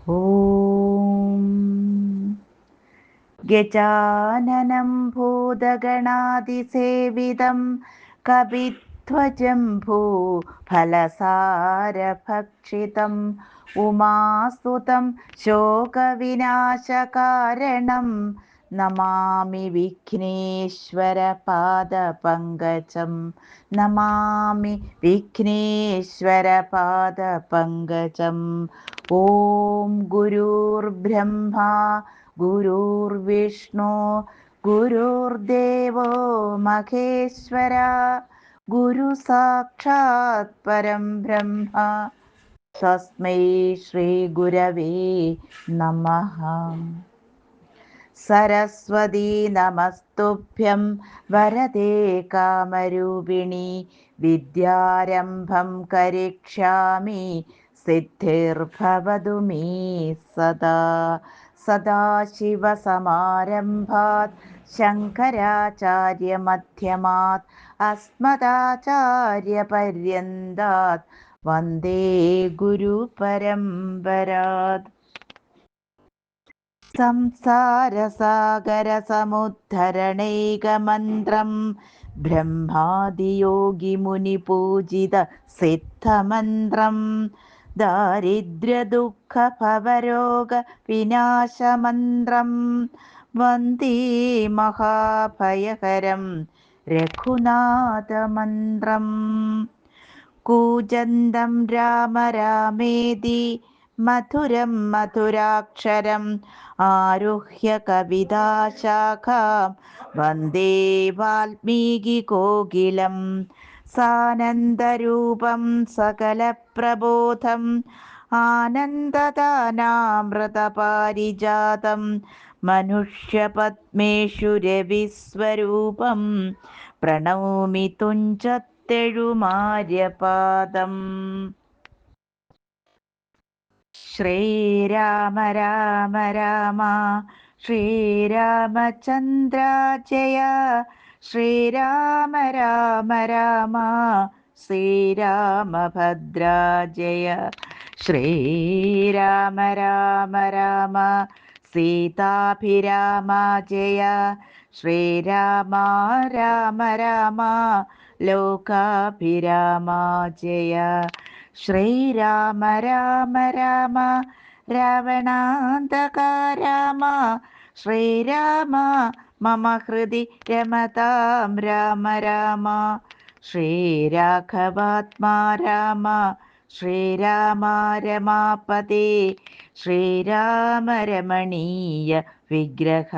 ഓം ഗജാനനം ഭൂതഗണാതിസേവിതം കപിധ്വജം ഭൂഫലസാരഭക്ഷിതം ഉമാസുതം ശോകവിനാശകാരണം നമാമി വിഘ്നേശ്വരപാദപങ്കജം. നമാമി വിഘ്നേശ്വരപാദപങ്കജം. ഓം ഗുരുർബ്രഹ്മ ഗുരുർവിഷ്ണു ഗുരുർദേവോ മഹേശ്വര ഗുരു സാക്ഷാത് പരം ബ്രഹ്മ തസ്മൈ ശ്രീ ഗുരവേ നമഃ. സരസ്വതീ നമസ്തുഭ്യം വരദേ കാമരൂപിണി വിദ്യാരംഭം കരിഷ്യാമി സിദ്ധിർഭവതു മേ സദാ. സദാശിവസമാരംഭാത് ശങ്കരാചാര്യമധ്യമാത് അസ്മദാചാര്യപര്യന്താത് വന്ദേ ഗുരുപരമ്പരാത്. സംസാരസാഗരസമുദ്ധരണൈകമന്ത്രം ബ്രഹ്മാദിയോഗിമുനിപൂജിത സിദ്ധമന്ത്രം ദാരിദ്ര്യദുഃഖഭവരോഗവിനാശമന്ത്രം വന്ദേ മഹാഭയഹരം രഘുനാഥമന്ത്രം. കൂജന്തം രാമ രാമേതി മധുരം മധുരാക്ഷരം ആരുഹ്യ കവിതാശാഖാം വന്ദേ വാൽമീകികോകിലം. സാനന്ദരൂപം സകലപ്രബോധം ആനന്ദദാനാമൃതപാരിജാതം മനുഷ്യപത്മേഷു രവിസ്വരൂപം പ്രണൗമി തുഞ്ചത്തെഴുമാര്യപാദം. ശ്രീരാമ രാമ രാമ ശ്രീരാമചന്ദ്ര ജയ. ശ്രീരാമ രാമ രാമ ശ്രീരാമഭദ്ര ജയ. ശ്രീരാമ രാമ രാമ സീതാഭിരാമ ജയ. ശ്രീരാമ രാമ രാമ ലോകാഭിരാമ ജയ. ശ്രീരാമ രാമ രാമ രാവണാന്തക രാമ. ശ്രീരാമ മമ ഹൃദി രമതാം രാമ രാമ. ശ്രീരാഘവാത്മാ രാമ. ശ്രീരാമ രമാപതേ. ശ്രീരാമ രമണീയ വിഗ്രഹ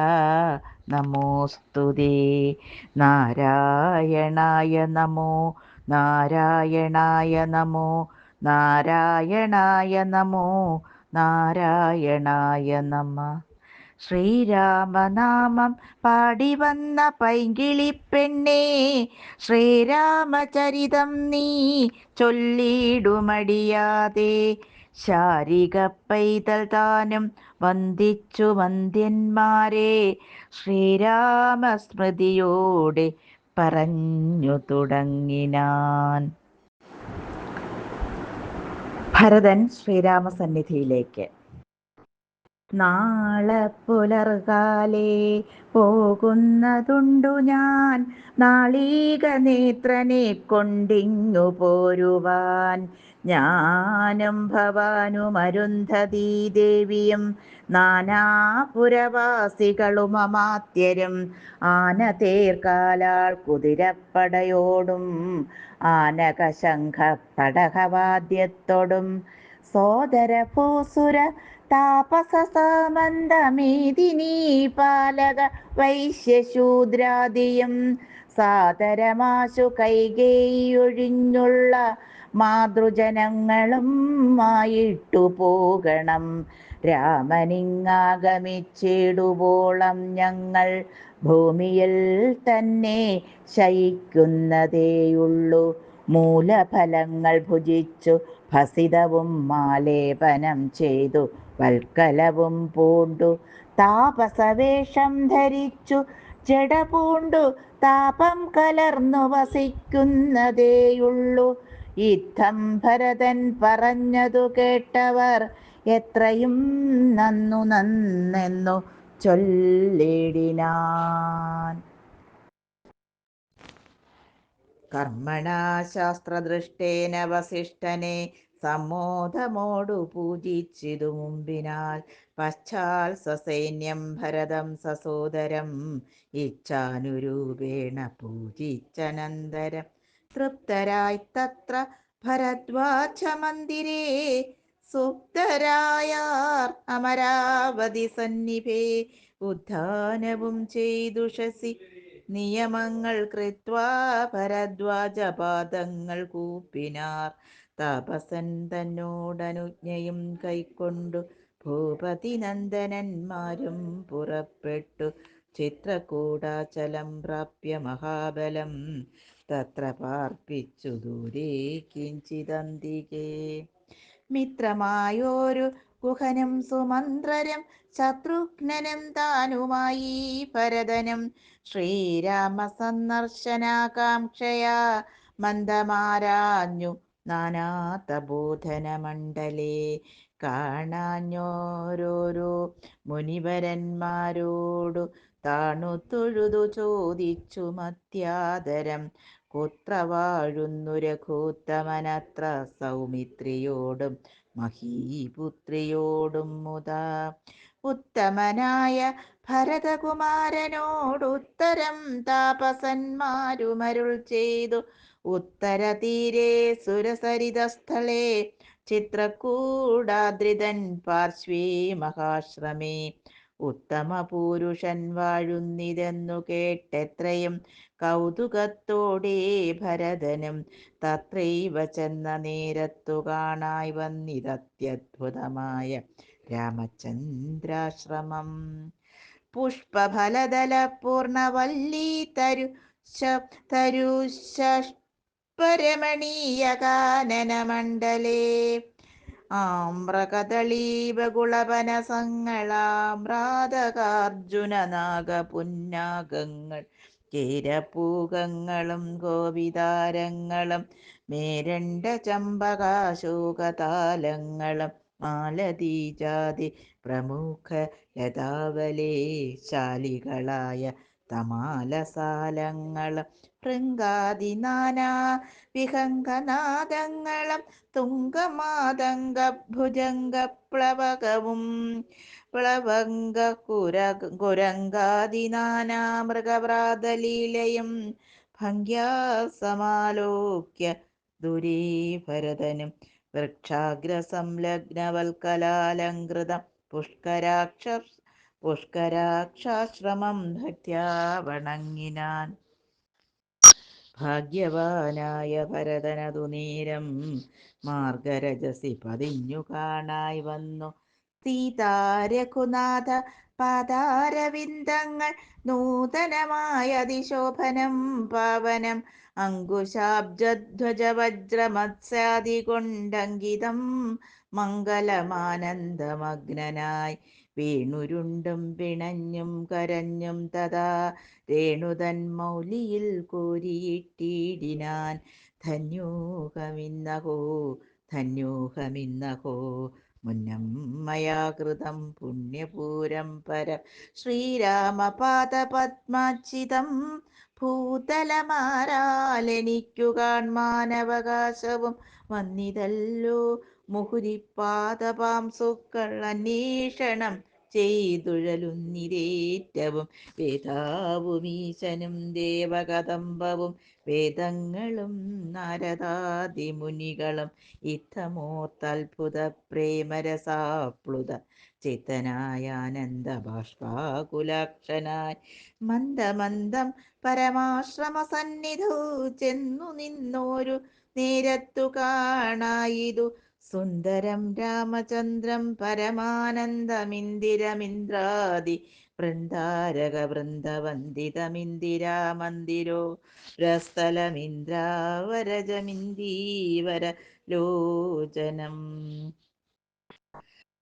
നമോസ്തുതേ. നാരായണായ നമോ നാരായണായ നമോ നാരായണായ നമോ നാരായണായ നമ. ശ്രീരാമനാമം പാടി വന്ന പൈങ്കിളിപ്പെണ്ണേ ശ്രീരാമചരിതം നീ ചൊല്ലിടുമടിയാതെ. ശാരിക പൈതൽ താനും വന്ദിച്ചു വന്ദ്യന്മാരെ ശ്രീരാമസ്മൃതിയോടെ പറഞ്ഞു തുടങ്ങിനാൻ. ഭരതൻ ശ്രീരാമസന്നിധിയിലേക്ക്. നാളെ പുലർകാലേ പോകുന്നതുണ്ടു ഞാൻ, നാളീക നേത്രനെ കൊണ്ടിങ്ങു പോരുവാൻ. ഞാനും ഭവാനും അരുന്ധതീ ദേവിയും നാനാപുരവാസികളും അമാത്യരും ആനതേർക്കാലാൾ കുതിരപ്പടയോടും ആനകശംഖ പടഹവാദ്യത്തോടും സോദര ഭൂസുര താപസ സാമന്തമേദിനീ പാലക വൈശ്യശൂദ്രാദിയും സാദരമാശു കൈകേയൊഴിഞ്ഞുള്ള മാതൃജനങ്ങളും ആയിട്ടു പോകണം. രാമനിങ്ങാഗമിച്ചിടുവോളം ഞങ്ങൾ ഭൂമിയിൽ തന്നെ ശയിക്കുന്നതേയുള്ളൂ. മൂലഫലങ്ങൾ ഭുജിച്ചു ഭസിതവും മാലേപനം ചെയ്തു വൽക്കലവും പൂണ്ടു താപസവേഷം ധരിച്ചു ജട പൂണ്ടു താപം കലർന്നു വസിക്കുന്നതേയുള്ളൂ. യുദ്ധം ഭരതൻ പറഞ്ഞതു കേട്ടവർ എത്രയും നന്നു നന്നെന്നു ചൊല്ലിടിനാൻ. കർമ്മണാ ശാസ്ത്രദൃഷ്ടേന വസിഷ്ഠനെ സമ്മോദമോടു പൂജിച്ചിതു മുമ്പിനാൽ. പശ്ചാൽ സസൈന്യം ഭരതം സസോദരം ഇച്ഛാനുരൂപേണ പൂജിച്ചനന്തരം. തൃപ്തരായി തത്ര ഭരദ്വാജ മന്ദിരേ സുപ്തരായാർ അമരാവതി സന്നിഭേ. ഉദ്ധാനവും ചെയ്തുഷസി നിയമങ്ങൾ കൃത്വാ ഭരദ്വാജപാദങ്ങൾ കൂപ്പിനാർ. താപസൻ തന്നോടനുജ്ഞയും കൈക്കൊണ്ടു ഭൂപതി നന്ദനന്മാരും പുറപ്പെട്ടു. ചിത്രകൂടാചലം പ്രാപ്യ മഹാബലം തത്ര പാർപ്പിച്ചു ദൂരെ കിഞ്ചിദന്തികേ. മിത്രമായോരു ഗുഹനും സുമന്ത്രരും ശത്രുഘ്നനും താനുമായി ഭരതനും ശ്രീരാമ സന്ദർശനാകാംക്ഷയാ മന്ദമാരാഞ്ഞു നാനാതബോധനമണ്ഡലേ. കാണാഞ്ഞോരോരോ മുനിവരന്മാരോടു താണു തൊഴുതു ചോദിച്ചു മത്യാദരം. കുത്ര വാഴുന്നു രഘുത്തമനത്ര സൗമിത്രിയോടും മഹീപുത്രിയോടും മുതാ. ഉത്തമനായ ഭരതകുമാരനോടുത്തരം താപസന്മാരുമരുൾ ചെയ്തു. ഉത്തരതീരെ സുരസരിതസ്ഥലേ ചിത്രകൂടാദ്രിതൻ പാർശ്വേ മഹാശ്രമേ. ഉത്തമ പുരുഷൻ വാഴുന്നിതെന്നു കേട്ടെത്രയും കൗതുകത്തോടെ ഭരതനും തത്രൈവ ചെന്ന നേരത്തു കാണായി വന്നിതത്യദ്ഭുതമായ രാമചന്ദ്രാശ്രമം. പുഷ്പഫലദല പൂർണവല്ലീ തരുശരമണീയ കാനനമണ്ഡലേ. ആമ്രകദളീപകുളപനസങ്ങളാമ്രാതകാർജുന നാഗപുന്നാഗങ്ങൾ കേരപൂകങ്ങളും ഗോപിതാരങ്ങളും മേരണ്ട ചമ്പകാശോകതാലങ്ങളും മാലതീജാതി പ്രമുഖ ലതാവലേ ശാലികളായ തമാലസാലങ്ങളും ഭൃംഗാദി നാനാ വിഹംഗനാദങ്ങളും തുംഗമാതംഗഭുജംഗപ്ലവകവും പ്ലവംഗ കുരംഗാദി നാനാ മൃഗവ്രാതലീലയും ഭംഗ്യാ സമാലോക്യ ദുരേ ഭരതനും വൃക്ഷാഗ്രസംലഗ്നവൽക്കലാലങ്കൃതം പുഷ്കരാക്ഷാശ്രമം ഭക്ത്യാ വണങ്ങിനാൻ. ഭാഗ്യവാനായ ഭരതനതു നേരം മാർഗരജസി പതിഞ്ഞു കാണായി വന്നു. സീതാരഘുനാഥ പാദാരവിന്ദങ്ങൾ നൂതനമായ അതിശോഭനം പാവനം അങ്കുശാബ്ജധ്വജവജ്രമത്സ്യാദി കൊണ്ടങ്കിതം മംഗലമാനന്ദമഗ്നനായി വീണുരുണ്ടും പിണഞ്ഞും കരഞ്ഞും തഥാ രേണുതൻ മൗലിയിൽ കോരിയിട്ടിടിനാൻ. ധന്യോഹമിന്നഹോ ധന്യോഹമിന്നഹോ മുന്നം മയാ കൃതം പുണ്യപൂരം പരം. ശ്രീരാമപാദപദ്മാർച്ചിതം ഭൂതലമാരാലെനിക്കു കാൺമാനവകാശവും വന്നിതല്ലോ. മുഹുരിപ്പാദപാംസുക്കൾ അന്വേഷണം ചെയ്തുഴലുന്നിരേറ്റവും വേദാവും ഈശനും ദേവകദംബവും വേദങ്ങളും നാരദാദിമുനികളും ഇത്തമോർത്തത്ഭുത പ്രേമരസാപ്ലുത ചിത്തനായ ആനന്ദ ബാഷ്പാകുലാക്ഷനായി മന്ദമന്ദം പരമാശ്രമസന്നിധു ചെന്നു നിന്നോരു നേരത്തു കാണായിതു സുന്ദരം രാമചന്ദ്രം പരമാനന്ദമിന്ദിരമിന്ദ്രാദി വൃന്ദാരക വൃന്ദവന്ദിതമിന്ദിരാമന്ദിരോ രസ്ഥലമിന്ദ്രാവരജമിന്ദീവര ലോചനം.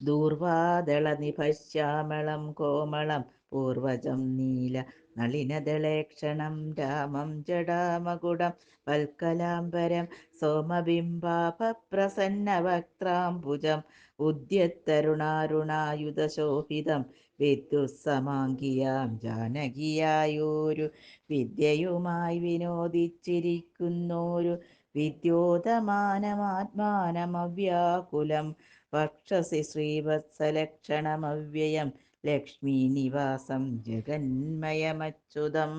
ദൂർവാദളനിഭശ്യാമളം കോമളം പൂർവജം നീല നളിനദളേക്ഷണം രാമം ജടാമകുടം വൽക്കലാംബരം സോമബിംബാഭപ്രസന്നവക്ത്രാംബുജം ഉദ്യത്തരുണാരുണായുധശോഭിതം വിദ്യുത്സമാങ്കിയാം ജാനകിയായൊരു വിദ്യയുമായി വിനോദിച്ചിരിക്കുന്നോരു വിദ്യോതമാനമാത്മാനമവ്യാകുലം വക്ഷസി ശ്രീവത്സലക്ഷണമവ്യയം ലക്ഷ്മീനിവാസം ജഗന്മയമച്യുതം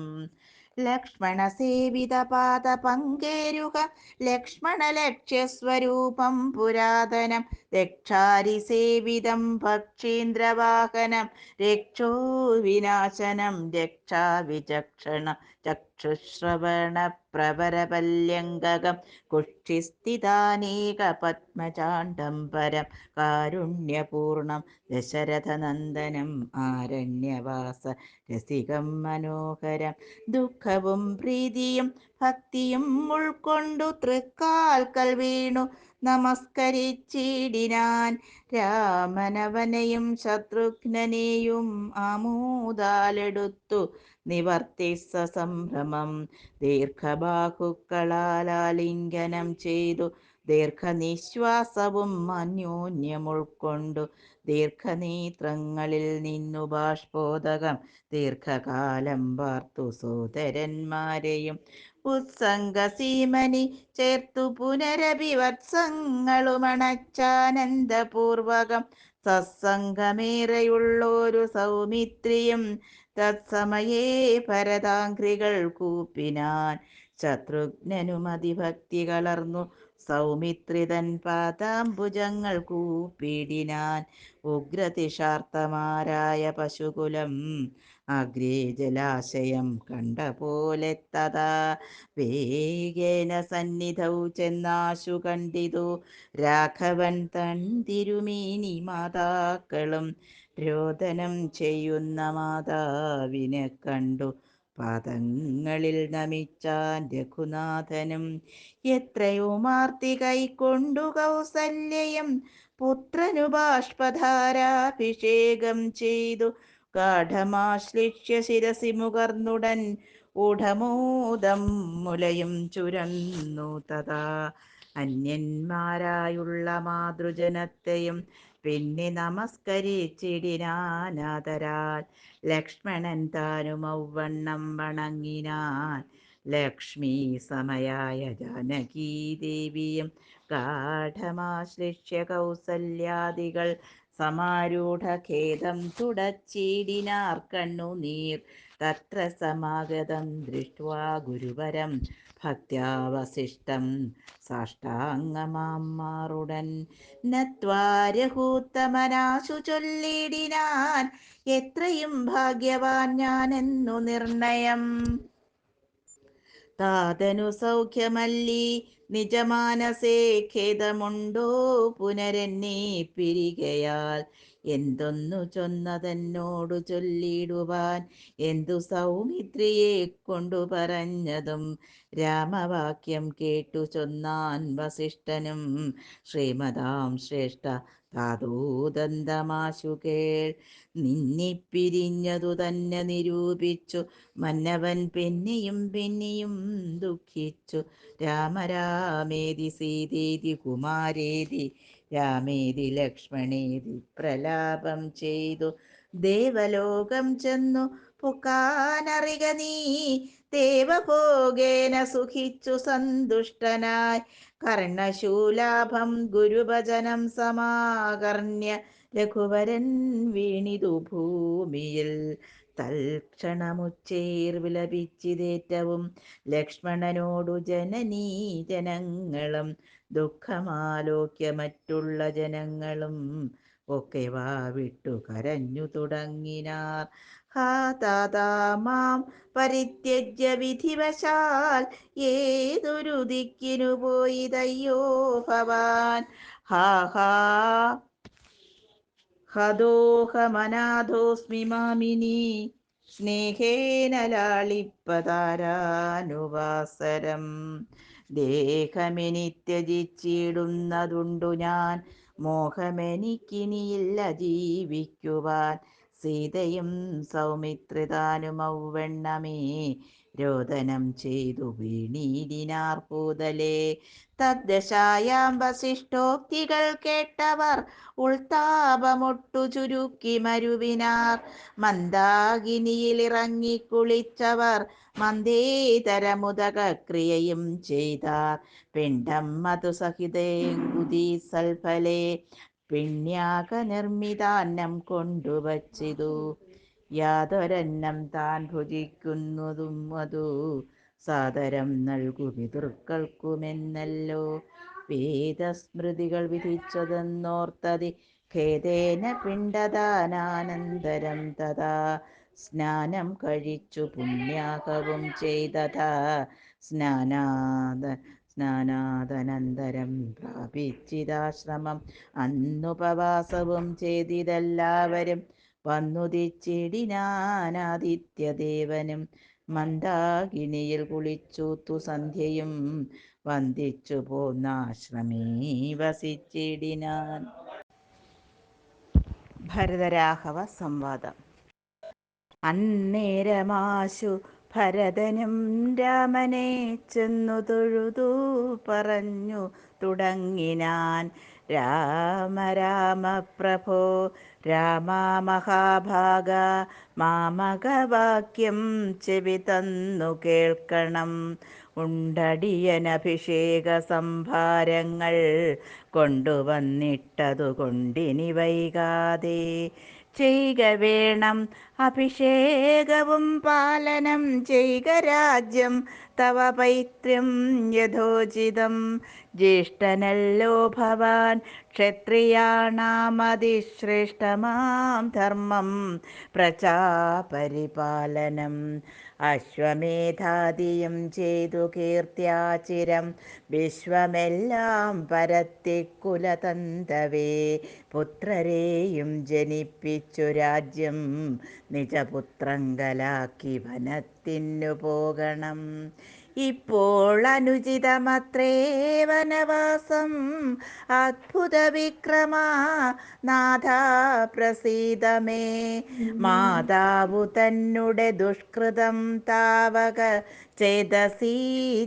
ലക്ഷ്മണസേവിതപാദപങ്കേരുക ലക്ഷ്മണലക്ഷ്യസ്വരൂപം പുരാതനം രക്ഷാരിസേവിതം പക്ഷീന്ദ്രവാഹനം രക്ഷോ വിനാശനം രക്ഷാവിചക്ഷണ ചക്ഷുശ്രവണ പ്രവരപല്യങ്കകം കുക്ഷിസ്ഥിതാനേക പത്മചാണ്ടംബരം കാരുണ്യപൂർണം ദശരഥനന്ദനം ആരണ്യവാസ രസികം മനോഹരം ദുഃഖവും പ്രീതിയും ഭക്തിയും ഉൾക്കൊണ്ടു തൃക്കാൽക്കൽ വീണു നമസ്കരിച്ചിടിനാൻ രാമനവനെയും ശത്രുഘ്നനെയും ആമോദാലെടുത്തു നിവർത്തി സസംഭ്രമം ദീർഘബാഹുക്കളാലിംഗനം ചെയ്തു ദീർഘനിശ്വാസവും അന്യോന്യമുൾക്കൊണ്ടു ദീർഘനേത്രങ്ങളിൽ നിന്നു ബാഷ്പോദകം ദീർഘകാലം പാർത്തു സോദരന്മാരെയും ഉത്സംഗസീമനി ചേർത്തു പുനരഭിവത്സങ്ങളുമണച്ചാനന്ദപൂർവകം സത്സംഗമേറെയുള്ളൊരു സൗമിത്രിയും തത്സമയേ ഭരതാംഘ്രികൾ കൂപ്പിനാൻ ശത്രുഘ്നനും അതിഭക്തി കലർന്നു സൗമിത്രിതൻ പാദാംബുജങ്ങൾ കൂപ്പിടിനാൻ ഉഗ്രതിഷാർത്തമാരായ പശുകുലം അഗ്രേ ജലാശയം കണ്ട പോലെ തഥാ വേഗേന സന്നിധൗ ചെന്നാശു കണ്ടിതു രാഘവൻ തൻ തിരുമേനി മാതാക്കളും രോദനം ചെയ്യുന്ന മാതാവിനെ കണ്ടു പാദങ്ങളിൽ നമിച്ചാൻ രഘുനാഥനും എത്രയോ മാർത്തി കൈക്കൊണ്ടു കൗസല്യയും പുത്രനു ബാഷ്പധാരാഭിഷേകം ചെയ്തു ഗാഠമാശ്ലിഷ്യ ശിരസി മുകർന്നുടൻ ഊഢമോദം മുലയും ചുരന്നു തഥാ അന്യന്മാരായുള്ള മാതൃജനത്തെയും പിന്നെ നമസ്കരിച്ചിടിനാനാദരാൽ ലക്ഷ്മണൻ താനും ഔവണ്ണം വണങ്ങിനാൻ ലക്ഷ്മി സമയായ ജാനകീ ദേവിയും ഗാഠമാശ്ലിഷ്യ കൗസല്യാദികൾ സമാരൂഢഖേദം തുടച്ചിടിനാർ കണ്ണുനീർ തത്ര സമാഗതം ദൃഷ്ട്വാ ഗുരുവരം ഭക്ത്യാ വസിഷ്ഠം സാഷ്ടാംഗമാം മാറുടൻ നത്വാ രഘൂത്തമനാശു ചൊല്ലിടിനാൻ എത്രയും ഭാഗ്യവാൻ ഞാനെന്നു നിർണയം താതനു സൗഖ്യമല്ലി നിജമാനസേ ഖേദമുണ്ടോ പുനരെന്നെ പിരികയാൽ എന്തൊന്നു ചൊന്നതെന്നോടു ചൊല്ലിടുവാൻ എന്തു സൗമിത്രിയെ കൊണ്ടു പറഞ്ഞതും രാമവാക്യം കേട്ടു ചൊന്നാൻ വസിഷ്ഠനും ശ്രീമതാം ശ്രേഷ്ഠ താതോദന്തമാശു കേൾ നിന്നെ പിരിഞ്ഞതു തന്നെ നിരൂപിച്ചു മന്നവൻ പിന്നെയും പിന്നെയും ദുഃഖിച്ചു രാമരാമേതി സീതേതി കുമാരേതി രാമേതി ലക്ഷ്മണേതി പ്രലാപം ചെയ്തു ദേവലോകം ചെന്നു പുക്കാനറിക നീ ദേവഭോഗേന സുഖിച്ചു സന്തുഷ്ടനായി കർണശൂലാഭം ഗുരുഭജനം സമാകർണ്യ രഘുവരൻ വീണിതു ഭൂമിയിൽ തൽക്ഷണമുച്ചേർ വിലപിച്ചിതേറ്റവും ലക്ഷ്മണനോടു ജനനീ ജനങ്ങളും ദുഃഖമാലോക്യ മറ്റുള്ള ജനങ്ങളും ഒക്കെ വാവിട്ടു കരഞ്ഞു തുടങ്ങിനാർ ഹാ താതാ മാം പരിത്യജ്യ വിധിവശാൽ ഏതൊരു ദിക്കിനു പോയിതയ്യോ ഭവാൻ ഹാ ഹാ ഹതോഹമനാഥോസ്മി മാമിനി സ്നേഹേന ലാളിപ്പതാരാനുവാസരം ദേഹമെനി ത്യജിച്ചിടുന്നതുണ്ടു ഞാൻ മോഹമെനിക്കിനിയില്ല ജീവിക്കുവാൻ സീതയും സൗമിത്രിതാനുമൗവെണ്ണമേ രോദനം ചെയ്തു വീണീടിനാർ പൂതലേ. തദ്ദശായാം വസിഷ്ഠോക്തികൾ കേട്ടവർ ഉൾത്താപമൊട്ടു ചുരുക്കി മരുവിനാർ. മന്ദാകിനിയിലിറങ്ങി കുളിച്ചവർ മന്ദേതരമുദകക്രിയയും ചെയ്താർ. പിണ്ഡം മധുസഹിതേങ്കുതി സൽഫലേ പിണ്യാക നിർമ്മിതാന്നം കൊണ്ടുവച്ചിതു. യാതൊരന്നം താൻ ഭുജിക്കുന്നതും അതു സാദരം നൽകു പിതൃക്കൾക്കുമെന്നല്ലോ വേദസ്മൃതികൾ വിധിച്ചതെന്നോർത്തതി ഖേദേന പിണ്ടദാനാനന്തരം തഥാ സ്നാനം കഴിച്ചു പുണ്യാഹവും ചെയ്തതാ. സ്നാനാദനന്തരം പ്രാപിച്ചിതാശ്രമം അന്നുപവാസവും ചെയ്തിതെല്ലാവരും വന്നുദിച്ചിടിനാനാദിത്യദേവനും. മന്ദാകിനിയിൽ കുളിച്ചൂത്തു സന്ധ്യയും വന്ദിച്ചു പോന്നാശ്രമേ വസിച്ചിടിനാൻ. ഭരതരാഘവ സംവാദം. അന്നേരമാശു ഭരതനും രാമനെ ചെന്നു തൊഴുതു പറഞ്ഞു തുടങ്ങിനാൻ. രാമ രാമ പ്രഭോ രാമ മഹാഭാഗ മാമകവാക്യം ചെവി തന്നു കേൾക്കണം. ഉണ്ടടിയനഭിഷേക സംഭാരങ്ങൾ കൊണ്ടുവന്നിട്ടതു കൊണ്ടിനി വൈകാതെ ചെയ്ക വേണം അഭിഷേകവും പാലനം ചെയ്ക രാജ്യം തവ പൈത്ര്യം യഥോചിതം. ജ്യേഷ്ഠനല്ലോ ഭവാൻ ക്ഷത്രിയാണാമതിശ്രേഷ്ഠമാം ധർമ്മം പ്രജാപരിപാലനം. അശ്വമേധാദിയും ചെയ്തു കീർത്തിയാചിരം വിശ്വമെല്ലാം പരത്തിക്കുലതന്തവേ. പുത്രരെയും ജനിപ്പിച്ചു രാജ്യം നിജപുത്രങ്കലാക്കി വനത്തിനു പോകണം. ഇപ്പോൾ അനുചിതമത്രേ വനവാസം അദ്ഭുത വിക്രമ നാഥ പ്രസീദമേ. മാതാവു തന്നെ ദുഷ്കൃതം താവക ചേതസി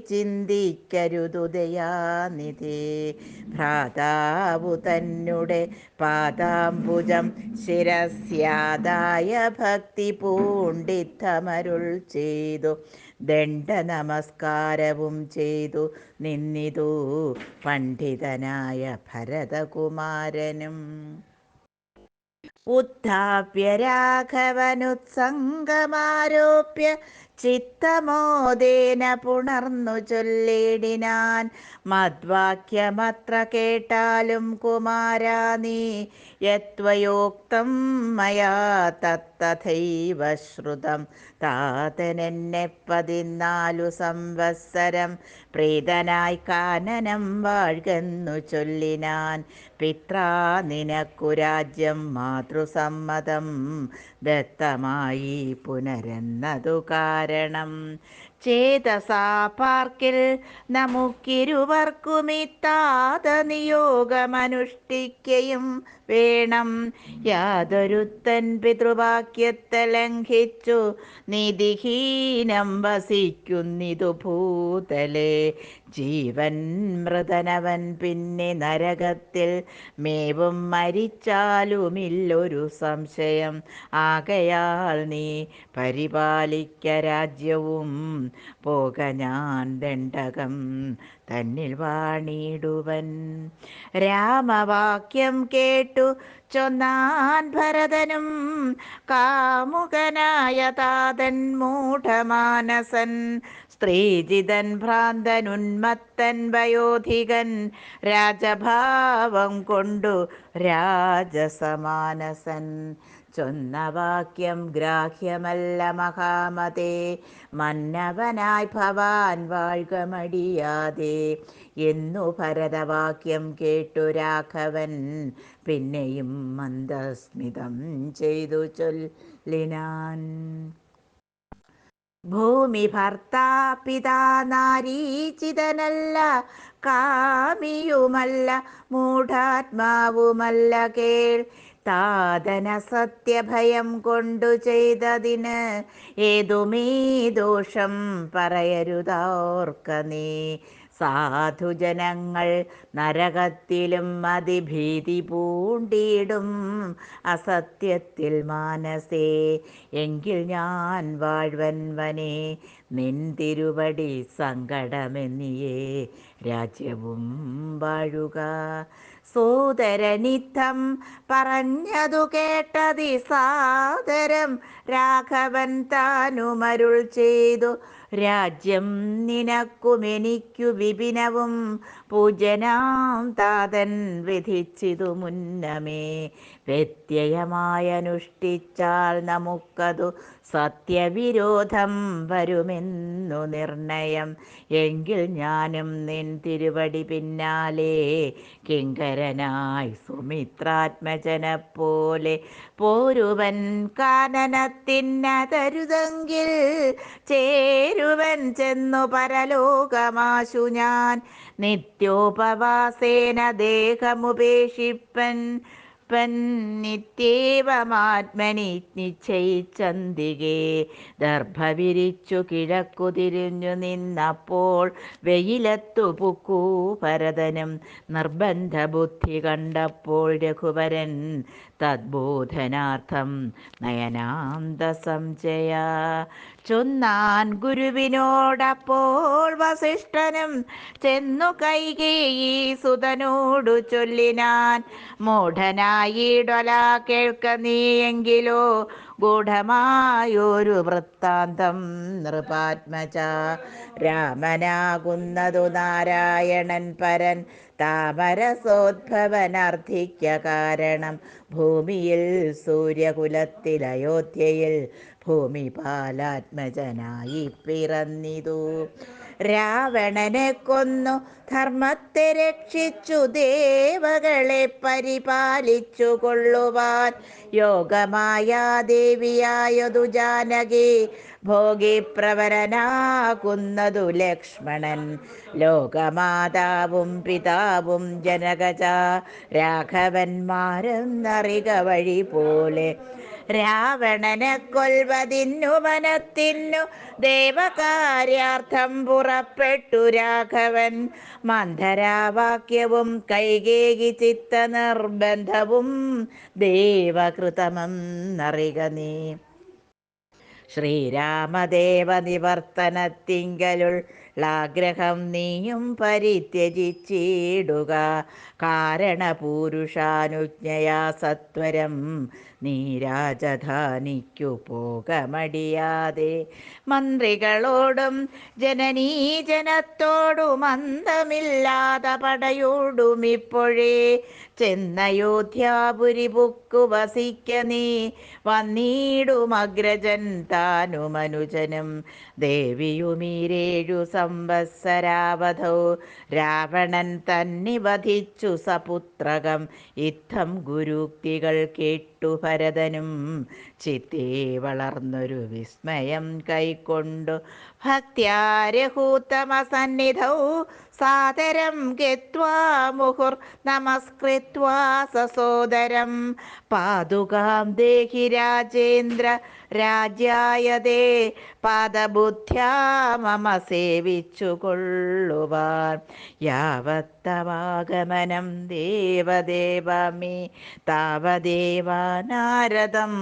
ചിന്തിക്കരുതു ദയാനിധേ. ഭ്രാതാവു തന്നെ പാദാംബുജം ശിരസ്യാദായ ഭക്തി പൂണ്ടിത്തമരുൾ ചെയ്തു ദണ്ഡ നമസ്കാരവും ചെയ്തു നിന്നിതു പണ്ഡിതനായ ഭരതകുമാരനും. ഉദ്ധാപ്യ രാഘവനുത്സംഗമാരോപ്യ ചിത്തമോദേന പുണർന്നു ചൊല്ലിടിനാൻ. മദ്വാക്യമത്ര കേട്ടാലും കുമാരാ നീ യത്വയോക്തം മയാ തത്തഥൈവ ശ്രുതം. താതനെന്നെ 14 സംവത്സരം പ്രീതനായി കാനനം വാഴ്കെന്നു ചൊല്ലിനാൻ. പിത്രാ നിനക്കു രാജ്യം മാതൃസമ്മതം ദത്തമായി പുനരെന്നതു കാരണം. ചേതസാ പാർക്കിൽ നമുക്കിരുവർക്കുമിത്താത നിയോഗമനുഷ്ഠിക്കയും വേണം. യാതൊരുത്തൻ പിതൃവാക്യത്തെ ലംഘിച്ചു നിധിഹീനം വസിക്കുന്നിതു ഭൂതലേ. ജീവൻ മൃതനവൻ പിന്നെ നരകത്തിൽ മേവും മരിച്ചാലുമില്ലൊരു സംശയം. ആകയാൽ നീ പരിപാലിക്ക രാജ്യവും പോക ഞാൻ ദണ്ഡകം തന്നിൽ വാണിടുവൻ. രാമവാക്യം കേട്ടു ചൊന്നാൻ ഭരതനും കാമുകനായ താതൻ മൂഢമാനസൻ. സ്ത്രീജിതൻ ഭ്രാന്തൻ ഉന്മത്തൻ വയോധികൻ രാജഭാവം കൊണ്ടു രാജസമാനസൻ. ചൊന്ന വാക്യം ഗ്രാഹ്യമല്ല മഹാമതേ. മന്നവനായി ഭവാൻ വാഴ്ക മടിയാതെ എന്നു ഭരതവാക്യം കേട്ടു രാഘവൻ പിന്നെയും മന്ദസ്മിതം ചെയ്തു ചൊല്ലിനാൻ. ഭൂമി ഭർത്താ പിതാ നാരീചിതനല്ല, കാമിയുമല്ല മൂഢാത്മാവുമല്ല കേൾ. താതന സത്യഭയം കൊണ്ടു ചെയ്തതിന് ഏതുമേ ദോഷം പറയരുതോർക്ക നീ. സാധുജനങ്ങൾ നരകത്തിലും അതിഭീതി പൂണ്ടിടും അസത്യത്തിൽ മാനസേ. എങ്കിൽ ഞാൻ വാഴ്വൻവനെ നിൻ തിരുവടി സങ്കടമെന്നിയേ രാജ്യവും വാഴുക. സോദരനിത്തം പറഞ്ഞതു കേട്ടതി സാദരം രാഘവൻ താനുമരുൾ ചെയ്തു. രാജ്യം നിനക്കും എനിക്കു വിപിനവും പൂജനാം താതൻ വിധിച്ചിതു മുന്നമേ. വ്യത്യയമായനുഷ്ഠിച്ചാൽ നമുക്കതു സത്യവിരോധം വരുമെന്നു നിർണയം. എങ്കിൽ ഞാനും നിൻ തിരുവടി പിന്നാലെ കിങ്കരനായി സുമിത്രാത്മജനെപ്പോലെ പോരുവൻ. കാനനത്തിനതരുതെങ്കിൽ ചേരുവൻ ചെന്നു പരലോകമാശു ഞാൻ. നിത്യോപവാസേന ദേഹമുപേക്ഷിപ്പൻ നിത്യേവമാത്മനി നിശ്ചയിച്ചന്തികേ. ദർഭ വിരിച്ചു കിഴക്കു തിരിഞ്ഞു നിന്നപ്പോൾ വെയിലത്തു പുക്കൂ ഭരതനും. നിർബന്ധ ബുദ്ധി കണ്ടപ്പോൾ രഘുവരൻ തദ്ബോധനാർത്ഥം നയനാന്ത സംശയ ചൊന്നാൻ ഗുരുവിനോടപ്പോൾ വസിഷ്ഠനും. ചെന്നു കൈകേയി സുതനോടു ചൊല്ലിനാൻ, മൂഢനായിടൊല കേൾക്ക നീയെങ്കിലോ ഗൂഢമായൊരു വൃത്താന്തം നൃപാത്മജ. രാമനാകുന്നതു നാരായണൻ പരൻ താമരസോദ്ഭവനർദ്ധിക്ക കാരണം. ഭൂമിയിൽ സൂര്യകുലത്തിൽ അയോധ്യയിൽ ഭൂമിപാലാത്മജനായി പിറന്നിതു. രാവണനെ കൊന്നു ധർമ്മത്തെ രക്ഷിച്ചു ദേവകളെ പരിപാലിച്ചു കൊള്ളുവാൻ യോഗമായ ദേവിയായതു ജാനകി. ഭോഗിപ്രവരനാകുന്നതു ലക്ഷ്മണൻ. ലോകമാതാവും പിതാവും ജനകജ രാഘവന്മാരെന്നറിക വഴി പോലെ. രാവണനെ കൊൽവതിന്നു വനത്തിന്നു ദേവകാര്യാർത്ഥം പുറപ്പെട്ടു രാഘവൻ. മന്ധരാവാക്യവും കൈകേയി ചിത്ത നിർബന്ധവും ദേവകൃതമെന്നറിക നീ. ശ്രീരാമദേവ നിവർത്തനത്തിങ്കലുള്ളാഗ്രഹം നീയും പരിത്യജിച്ചിടുക. കാരണപുരുഷാനുജ്ഞയാ സത്വരം നീ രാജധാനിക്കു പോകമടിയാതെ. മന്ത്രികളോടും ജനനീജനത്തോടും അന്തമില്ലാതെ പടയോടും ഇപ്പോഴേ ചെന്നയോധ്യാപുരി പുക്കു വസിക്ക നീ. വന്നിടുമഗ്രജൻ താനുമനുജനും ദേവിയുമീരേഴു സംവത്സരാവധൗ. രാവണൻ തന്നെ വധിച്ചു സപുത്രകം. ഇത്തം ഗുരുക്തികൾ കേട്ടു ഭരതനും ചിത്തേ വളർന്നൊരു വിസ്മയം കൈക്കൊണ്ടു. ഭക്ത്യാരഹൂത്തമ സന്നിധൗ സാദരം ഗത്വാ മുഹുർ നമസ്കൃത്വാ സസോദരം. പാദുകാം ദേഹി രാജേന്ദ്ര രാജ്യായതേ. പാദബുദ്ധ്യാ മമ സേവിച്ചു കൊള്ളുവാൻ. യാവത്തവാഗമനം ദേവദേവമേ താവദേവ നാരദം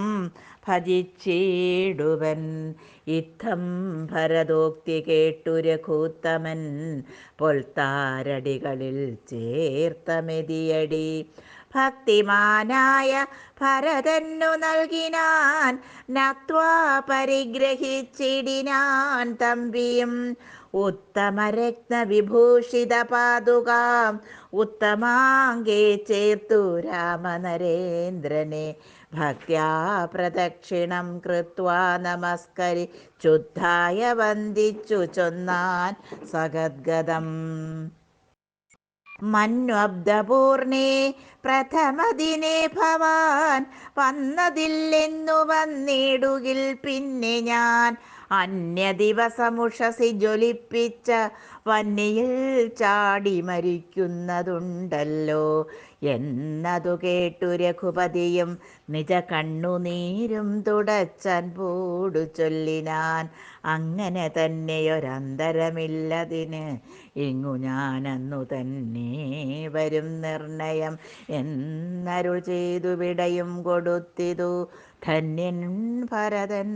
ഭജിച്ചിടുവൻ. ഇത്തം ഭരതോക്തി കേട്ടു രഘുത്തമൻ പൊൽത്താരടികളിൽ ചേർത്ത മെതിയടി. ഭക്തിമാനായ ഭരതന്നു നൽകിനാൻ നത്വാ പരിഗ്രഹിച്ചിടിനാൻ തമ്പിയും. ഉത്തമരത്നവിഭൂഷിത പാദുകാം ഉത്തമാംഗേ ചേർത്തു രാമനരേന്ദ്രനെ. ഭക്ത്യാ പ്രദക്ഷിണം കൃത്വാ നമസ്കരിച്ചുദ്ധായ വന്ദിച്ചു ചൊന്നാൻ സഗദ്ഗദം. മന്വബ്ദപൂർണേ പ്രഥമദിനേ ഭവാൻ ചൊല്ലുവാൻ വന്നതില്ലെന്നു വന്നിടുകിൽ പിന്നെ ഞാൻ അന്യദിവസമുഷസി ജ്വലിപ്പിച്ച വന്നിയിൽ ചാടി മരിക്കുന്നതുണ്ടല്ലോ എന്നതു കേട്ടു രഘുപതിയും നിജ കണ്ണുനീരും തുടച്ചൻപോടു ചൊല്ലിനാൻ. അങ്ങനെ തന്നെയൊരന്തരമില്ലതിന് ഇങ്ങു ഞാനന്നു തന്നെ വരും നിർണയം എന്നരുൾ ചെയ്തു വിടയും കൊടുത്തിതു. ധന്യൻ ഭരതൻ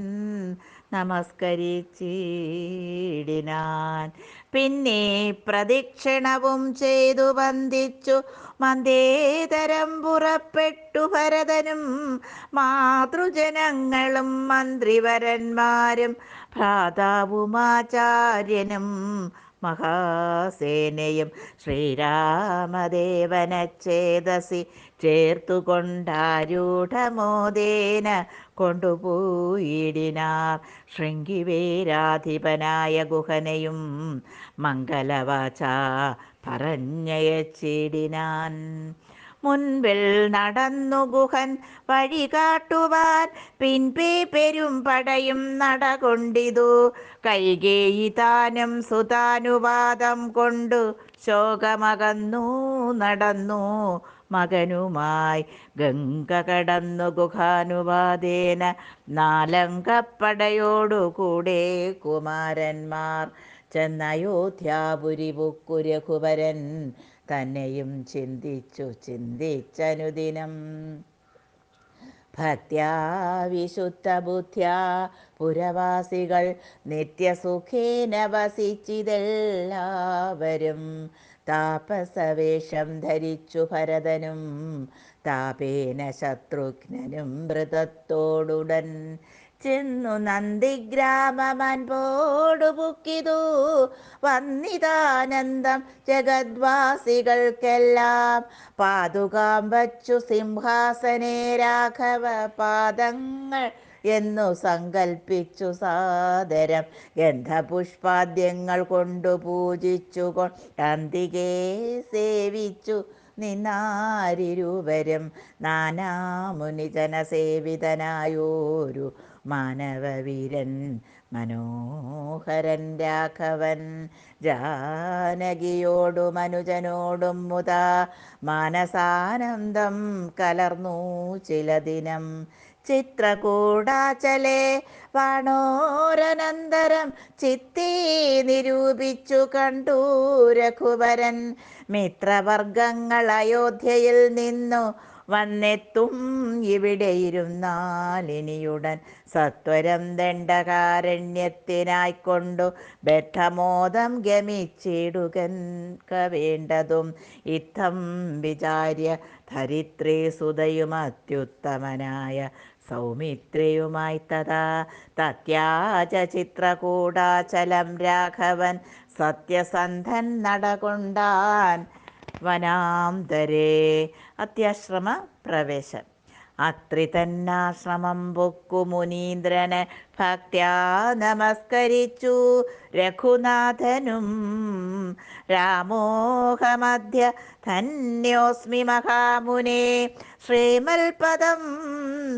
നമസ്കരിച്ചിടിനാൻ. പിന്നെ പ്രദക്ഷിണവും ചെയ്തു വന്ദിച്ചു മന്ദേതരം പുറപ്പെട്ടു ഭരതനും മാതൃജനങ്ങളും മന്ത്രിവരന്മാരും ഭ്രാതാവുമാചാര്യനും മഹാസേനയും ശ്രീരാമദേവനച്ഛേദസി ചേർത്തുകൊണ്ടാരൂഢമോദേന കൊണ്ടുപോയിടിനാർ. ശൃംഗിവേരാധിപനായ ഗുഹനെയും മംഗലവാച പറഞ്ഞയച്ചിടിനാൻ. മുൻപിൽ നടന്നു ഗുഹൻ വഴി കാട്ടുവാൻ പിൻപേ പെരും പടയും നടകൊണ്ടിതു. കൈകേയി താനും സുതാനുവാദം കൊണ്ടു ശോകമകന്നു നടന്നു മകനുമായി ഗംഗ കടന്നു ഗുഹാനുവാദേന നാലങ്കപ്പടയോടു കൂടെ കുമാരന്മാർ ചെന്നയോധ്യാപുരി പുക്കു രഘുവരൻ തന്നെയും ചിന്തിച്ചനുദിനം ഭക്ത്യാ വിശുദ്ധ ബുദ്ധ്യാ പുരവാസികൾ നിത്യസുഖേന വസിച്ചിതെല്ലാവരും. താപസവേഷം ധരിച്ചു ഭരതനും താപേന ശത്രുഘ്നനും വ്രതത്തോടുടൻ ചെന്നു നന്ദിഗ്രാമമൻപോടു പുക്കിതു വന്നിതാനന്ദം ജഗദ്വാസികൾക്കെല്ലാം. പാതുകാം വച്ചു സിംഹാസനേ രാഘവ പാദങ്ങൾ എന്നു സങ്കൽപ്പിച്ചു സാദരം ഗന്ധപുഷ്പാദ്യങ്ങൾ കൊണ്ടു പൂജിച്ചു കൊണ്ടന്തികേ സേവിച്ചു നിന്നാരിരുവരും. നാനാമുനിജനസേവിതനായോരു മാനവവീരൻ മനോഹരൻ രാഘവൻ ജാനകിയോടും മനുജനോടും മുതാ മാനസാനന്ദം കലർന്നു ചില ദിനം. ചിത്രകൂടാചലേ വാണോരനന്തരം ചിത്തേ നിരൂപിച്ചു കണ്ടു രഘുവരൻ. മിത്രവർഗങ്ങൾ അയോധ്യയിൽ നിന്നു വന്നെത്തും ഇവിടെയിരുന്നാലിനിയുടൻ സത്വരം ദണ്ഡകാരണ്യത്തിനായിക്കൊണ്ടു ബദ്ധമോദം ഗമിച്ചിടുക വേണ്ടതും. ഇത്തം വിചാര്യ ധരിത്രീ സുതയും അത്യുത്തമനായ സൗമിത്രിയുമായി തഥാ തത്യാച ചിത്രകൂടാചലം രാഘവൻ സത്യസന്ധൻ നടകൊണ്ടാൻ വനാന്തരേ. അത്യാശ്രമ പ്രവേശം. അത്രി തന്നാശ്രമം പൊക്കു മുനീന്ദ്രന് ഭക്ത്യാ നമസ്കരിച്ചു രഘുനാഥനും. രാമോഹമധ്യ ധന്യോസ്മി മഹാമുനേ ശ്രീമൽപദം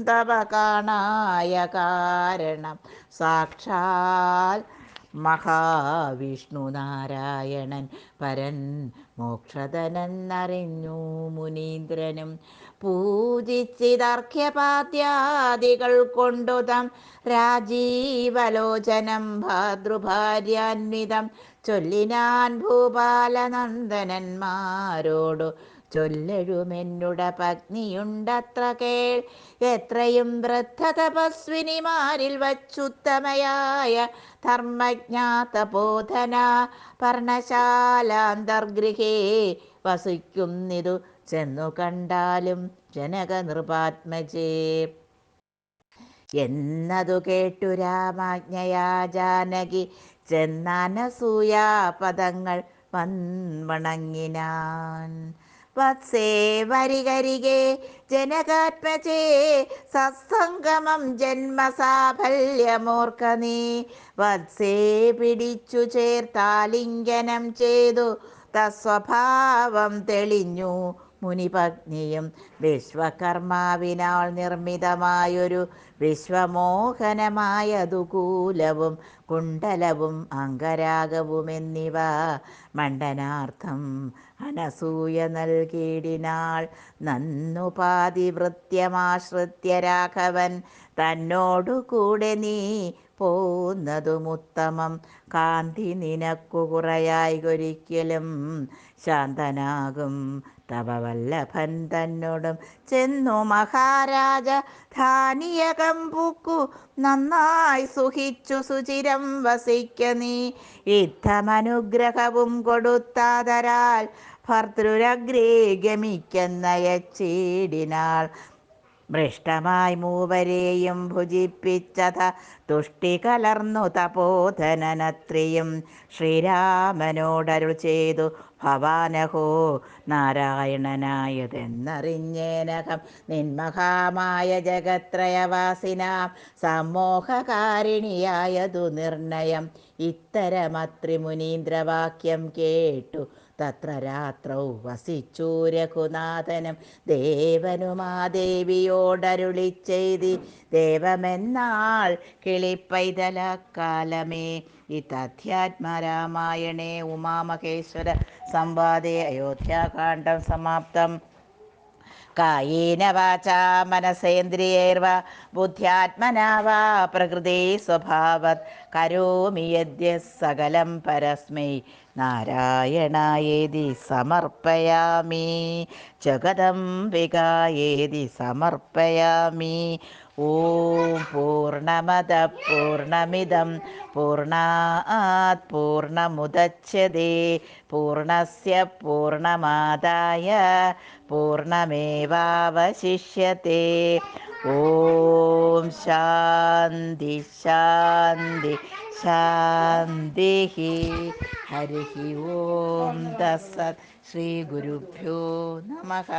തവ കാണായ കാരണം സാക്ഷാൽ മഹാവിഷ്ണു നാരായണൻ പരൻ മോക്ഷധനെന്നറിഞ്ഞു മുനീന്ദ്രനും. പൂജിച്ചിതർഘ്യപാദ്യാദികൾ കൊണ്ടുതം രാജീവലോചനം ഭാതൃഭാര്യാന്വിതം ചൊല്ലിനാൻ ഭൂപാലനന്ദനന്മാരോടു. ചൊല്ലഴുമെന്നുട പത്നിയുണ്ടത്ര കേൾ എത്രയും വൃദ്ധ തപസ്വിനിമാരിൽ വച്ചുത്തമയായ ധർമ്മജ്ഞാതബോധന പർണശാലാന്തർഗൃഹേ വസിക്കുന്നിതു ചെന്നു കണ്ടാലും ജനക നൃപാത്മജേ. എന്നതു കേട്ടു രാമാജ്ഞയാ ജാനകി ചെന്നനസൂയാ പദങ്ങൾ വണങ്ങിനാൻ. വത്സേ വരികരികെ ജനകാത്മജേ സത്സംഗമം ജന്മസാഫല്യമോർക്ക നീ. വത്സേ പിടിച്ചു ചേർത്താലിംഗനം ചെയ്തു തസ്വഭാവം തെളിഞ്ഞു മുനിപത്നിയും വിശ്വകർമാവിനാൽ നിർമ്മിതമായൊരു വിശ്വമോഹനമായതുകൂലവും കുണ്ടലവും അംഗരാഗവും എന്നിവ മണ്ഡനാർത്ഥം അനസൂയ നൽകിയിടിനാൾ. നന്നു പാതിവൃത്യമാശ്രിത്യ രാഘവൻ തന്നോടുകൂടെ നീ പോന്നതുമുത്തമം. കാന്തി നിനക്കു കുറയായികൊരിക്കലും ശാന്തനാകും തവ വല്ലഭൻ തന്നോടും ചെന്നു മഹാരാജ ധാനിയകം പൂക്കു നന്നായി സുഖിച്ചു സുചിരം വസിക്ക നീ. യുദ്ധമനുഗ്രഹവും കൊടുത്താതരാൽ ഭർതൃരഗ്രേ ഗമിക്കെന്നയച്ചിടിനാൾ. ഭ്രഷ്ടമായി മൂവരെയും ഭുജിപ്പിച്ചത തുഷ്ടി കലർന്നു തപോധനനത്രിയും ശ്രീരാമനോടരുൾ ചെയ്തു ഭവാനഹോ നാരായണനായതെന്നറിഞ്ഞേനകം നിന്മഹാമായ ജഗത്രയവാസിനാം സമ്മോഹകാരിണിയായതു നിർണയം. ഇത്തരമത്രി മുനീന്ദ്രവാക്യം കേട്ടു തത്ര രാത്രൗ വസിച്ചു രഘുനാഥനും ദേവനുമാദേവിയോടരുളി ചെയ്തി ദേവമെന്നാൾ കിളിപ്പൈതലക്കാലമേ. ഇതധ്യാത്മരാമായണേ ഉമാമഹേശ്വര സംവാദേ അയോധ്യാകാണ്ഡം സമാപ്തം. കായേന വാചാ മനസേന്ദ്രിയൈർവാ ബുദ്ധ്യാത്മനാ വാ പ്രകൃതേ സ്വഭാവത് കരോമി യദ്യത് സകലം പരസ്മൈ നാരായണായേതി സമർപ്പയാമി. ജഗദംബികായേതി സമർപ്പയാമി. ഓം പൂർണ്ണമദ പൂർണ്ണമിദം പൂർണ്ണാത് പൂർണ്ണമുദച്യതേ പൂർണ്ണസ്യ പൂർണ്ണമാദായ പൂർണ്ണമേവാവശിഷ്യത്തെ. ഓം ശാന്തി ശാന്തി ശാന്തി. ഹരി ഓം തത്സത്. ശ്രീ ഗുരുഭ്യോ നമഃ.